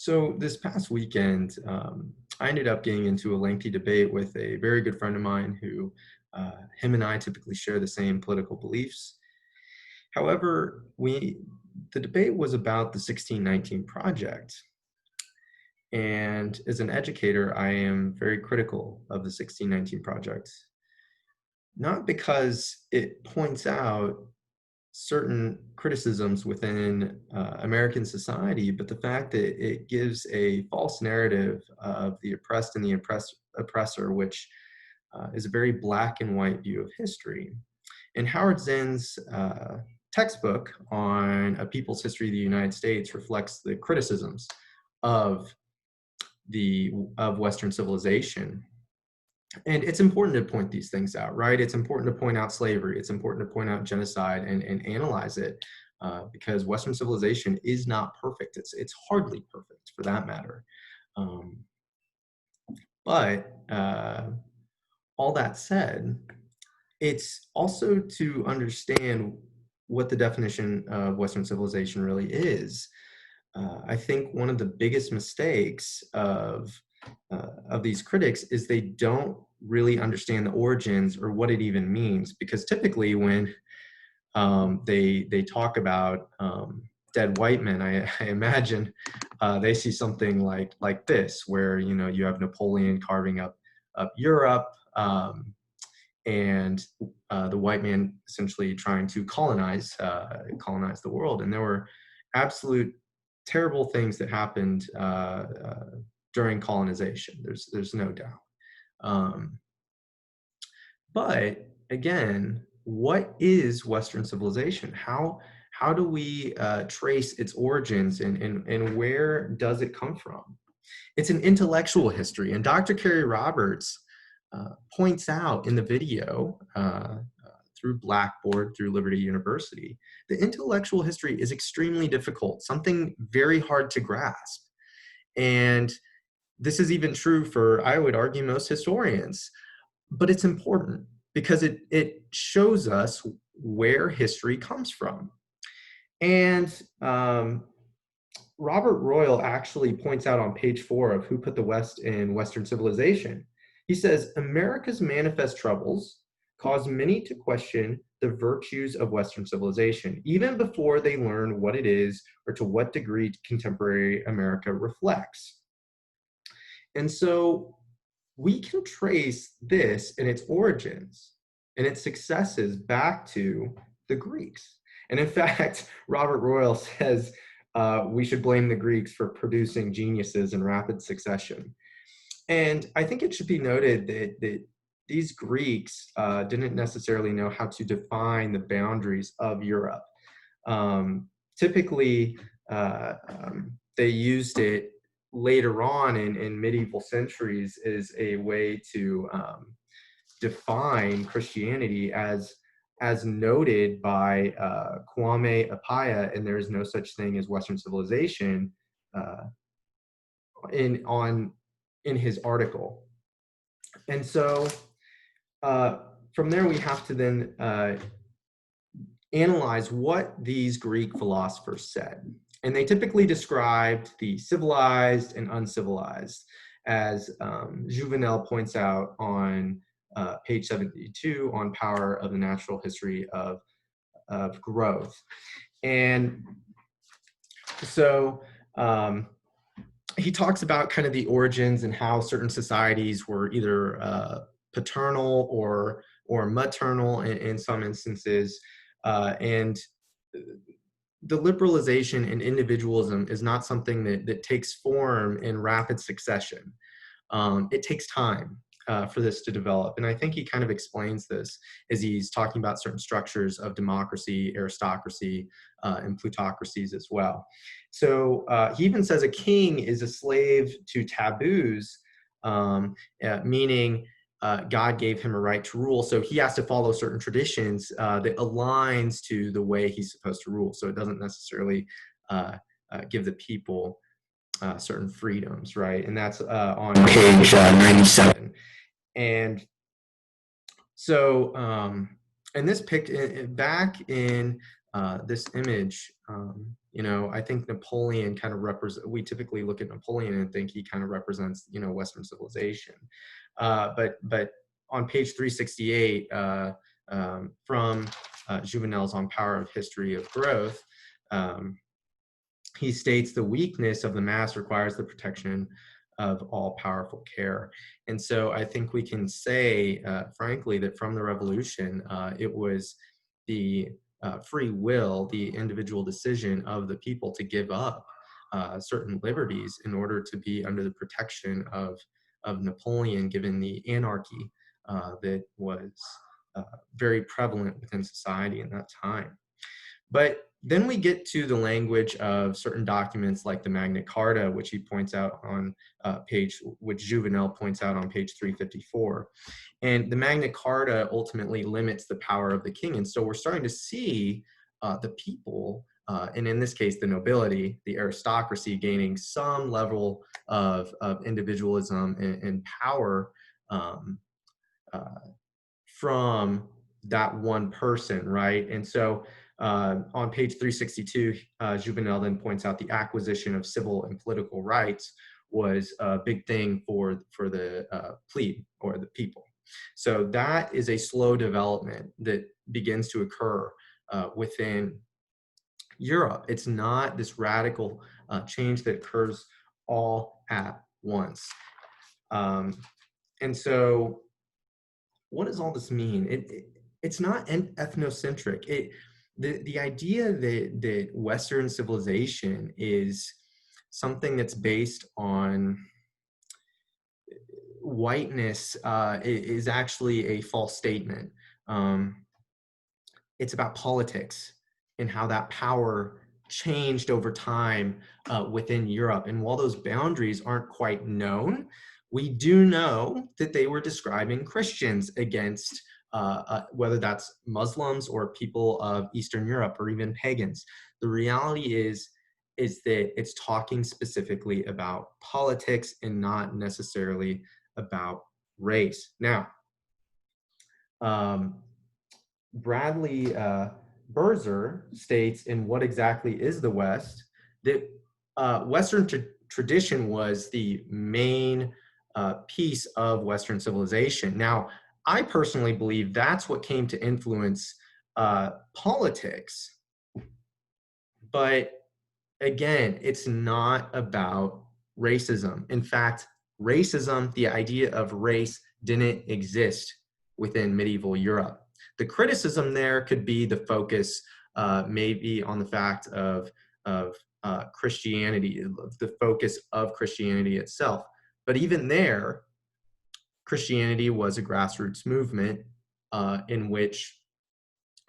So this past weekend, I ended up getting into a lengthy debate with a very good friend of mine who, him and I typically share the same political beliefs. However, the debate was about the 1619 Project. And as an educator, I am very critical of the 1619 Project, not because it points out certain criticisms within American society, but the fact that it gives a false narrative of the oppressed and the oppressor, which is a very black and white view of history. And Howard Zinn's textbook on A People's History of the United States reflects the criticisms of of Western civilization. And it's important to point these things out, right? It's important to point out slavery. It's important to point out genocide and analyze it because Western civilization is not perfect. It's hardly perfect for that matter. Um, but all that said, it's also to understand what the definition of Western civilization really is. I think one of the biggest mistakes of these critics is they don't really understand the origins or what it even means. Because typically, when they talk about dead white men, I imagine they see something like this, where you have Napoleon carving up Europe. And the white man essentially trying to colonize the world, and there were absolute terrible things that happened during colonization. There's no doubt. Um, but again, what is Western civilization? How do we trace its origins, and where does it come from? It's an intellectual history, and Dr. Carey Roberts points out in the video through Blackboard, through Liberty University, the intellectual history is extremely difficult, something very hard to grasp. And this is even true for, I would argue, most historians. But it's important because it shows us where history comes from. And Robert Royal actually points out on page 4 of Who Put the West in Western Civilization. He says, America's manifest troubles caused many to question the virtues of Western civilization, even before they learn what it is or to what degree contemporary America reflects. And so we can trace this and its origins and its successes back to the Greeks. And in fact, Robert Royal says we should blame the Greeks for producing geniuses in rapid succession. And I think it should be noted that these Greeks didn't necessarily know how to define the boundaries of Europe. Typically, they used it later on in medieval centuries as a way to define Christianity as noted by Kwame Appiah, and There Is No Such Thing as Western Civilization, in his article. And so from there we have to then analyze what these Greek philosophers said. And they typically described the civilized and uncivilized, as Juvenal points out on page 72 on Power of the Natural History of Growth. And so he talks about kind of the origins and how certain societies were either paternal or maternal in some instances. And the liberalization and individualism is not something that takes form in rapid succession. It takes time for this to develop. And I think he kind of explains this as he's talking about certain structures of democracy, aristocracy, and plutocracies as well. So he even says a king is a slave to taboos, meaning God gave him a right to rule, so he has to follow certain traditions that aligns to the way he's supposed to rule. So it doesn't necessarily give the people certain freedoms, right? And that's on page 97. And so, and this back in this image You know, I think Napoleon kind of we typically look at Napoleon and think he kind of represents, you know, Western civilization. But on page 368, from Juvenel's On Power of History of Growth, um, he states the weakness of the mass requires the protection of all powerful care. And so I think we can say, frankly, that from the revolution, it was the free will, the individual decision of the people to give up certain liberties in order to be under the protection of Napoleon, given the anarchy that was very prevalent within society in that time. But then we get to the language of certain documents like the Magna Carta, which he points out on which Juvenel points out on page 354. And the Magna Carta ultimately limits the power of the king. And so we're starting to see the people, and in this case, the nobility, the aristocracy, gaining some level of individualism and power um, uh, from that one person, right? And so on page 362, Juvenal then points out the acquisition of civil and political rights was a big thing for the plebe or the people. So that is a slow development that begins to occur within Europe. It's not this radical change that occurs all at once. Um, and so what does all this mean? It's not ethnocentric. The idea that Western civilization is something that's based on whiteness is actually a false statement. It's about politics and how that power changed over time within Europe. And while those boundaries aren't quite known, we do know that they were describing Christians against whether that's Muslims or people of Eastern Europe or even pagans. The reality is that it's talking specifically about politics and not necessarily about race. Now, Bradley Berzer states in What Exactly is the West that Western tradition was the main piece of Western civilization. Now, I personally believe that's what came to influence politics. But again, it's not about racism. In fact, racism, the idea of race, didn't exist within medieval Europe. The criticism there could be the focus maybe on the fact of Christianity, the focus of Christianity itself. But even there, Christianity was a grassroots movement in which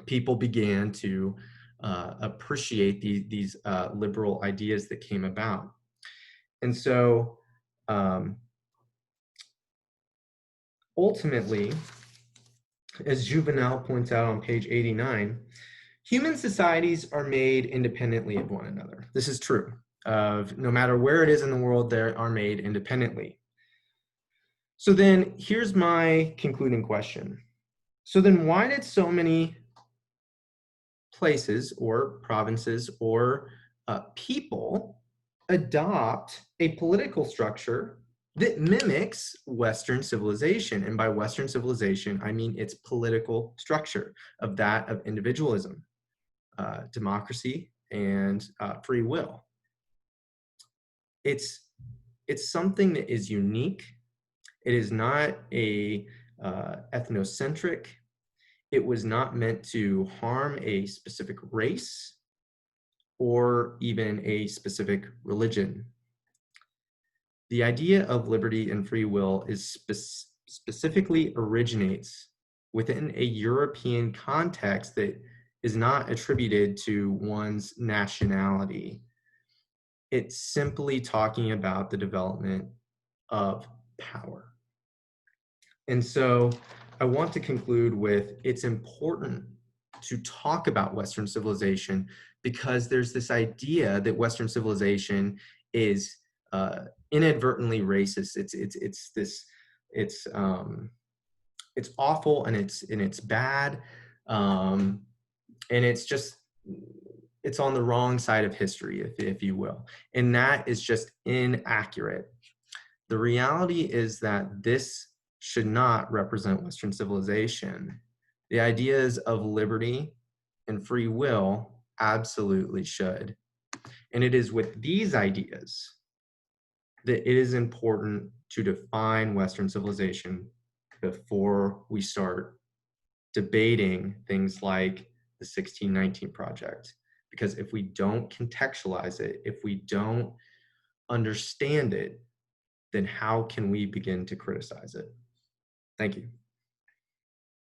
people began to appreciate these liberal ideas that came about. And so ultimately, as Juvenal points out on page 89, human societies are made independently of one another. This is true. No matter where it is in the world, they are made independently. So then here's my concluding question. So then why did so many places or provinces or people adopt a political structure that mimics Western civilization? And by Western civilization, I mean its political structure of that of individualism, democracy, and free will. It's something that is unique. It is not a ethnocentric. It was not meant to harm a specific race or even a specific religion. The idea of liberty and free will is specifically originates within a European context that is not attributed to one's nationality. It's simply talking about the development of power. And so I want to conclude with it's important to talk about Western civilization because there's this idea that Western civilization is inadvertently racist. It's awful and it's bad, and it's just it's on the wrong side of history, if you will. And that is just inaccurate. The reality is that this should not represent Western civilization. The ideas of liberty and free will absolutely should. And it is with these ideas that it is important to define Western civilization before we start debating things like the 1619 Project. Because if we don't contextualize it, if we don't understand it, then how can we begin to criticize it? Thank you.